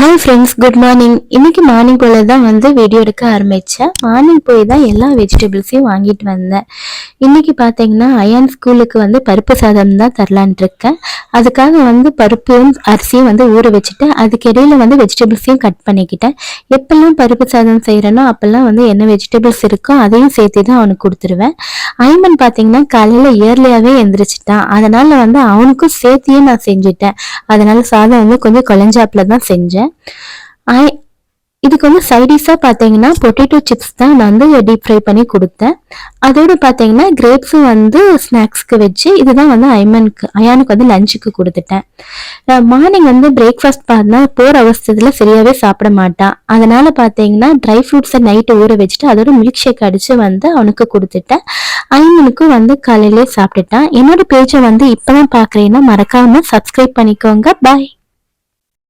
Hi friends, good morning. இன்னைக்கு morning போல தான் வீடியோ எடுக்க ஆரம்பித்தேன். மார்னிங் போய் தான் எல்லா வெஜிடபிள்ஸையும் வாங்கிட்டு வந்தேன். இன்னைக்கு பார்த்தீங்கன்னா அயான் ஸ்கூலுக்கு பருப்பு சாதம் தான் தரலான்ட்டு இருக்கேன். அதுக்காக பருப்பையும் அரிசியும் ஊற வச்சுட்டு அதுக்கு இடையில வெஜிடபிள்ஸையும் கட் பண்ணிக்கிட்டேன். எப்பெல்லாம் பருப்பு சாதம் செய்கிறேனோ அப்பெல்லாம் என்ன வெஜிடபிள்ஸ் இருக்கோ அதையும் சேர்த்து தான் அவனுக்கு கொடுத்துருவேன். ஐமன் பார்த்தீங்கன்னா காலையில் இயர்லியாகவே எந்திரிச்சிட்டான். அதனால் அவனுக்கும் சேர்த்தியே நான் செஞ்சுட்டேன். அதனால் சாதம் கொஞ்சம் குழஞ்சாப்பில் தான் செஞ்சேன். இதுக்கு சைடிஷா பாத்தீங்கன்னா பொட்டேட்டோ சிப்ஸ் தான் நான் டீப் ஃப்ரை பண்ணி கொடுத்தேன். அதோட பாத்தீங்கன்னா கிரேப்ஸும் ஸ்நாக்ஸ்க்கு வச்சு இதுதான் அயானுக்கு லஞ்சுக்கு கொடுத்துட்டேன். மார்னிங் பிரேக்ஃபாஸ்ட் பார்த்தா போற அவசரத்துல சரியாவே சாப்பிட மாட்டான். அதனால பாத்தீங்கன்னா ட்ரை ஃப்ரூட்ஸை நைட்டு ஊற வச்சுட்டு அதோட மில்க் ஷேக் அடிச்சு அவனுக்கு கொடுத்துட்டேன். ஐமனுக்கும் காலையிலே சாப்பிட்டுட்டான். என்னோட பேஜை இப்பதான் பாக்குறீங்கன்னா மறக்காம சப்ஸ்கிரைப் பண்ணிக்கோங்க. பாய்.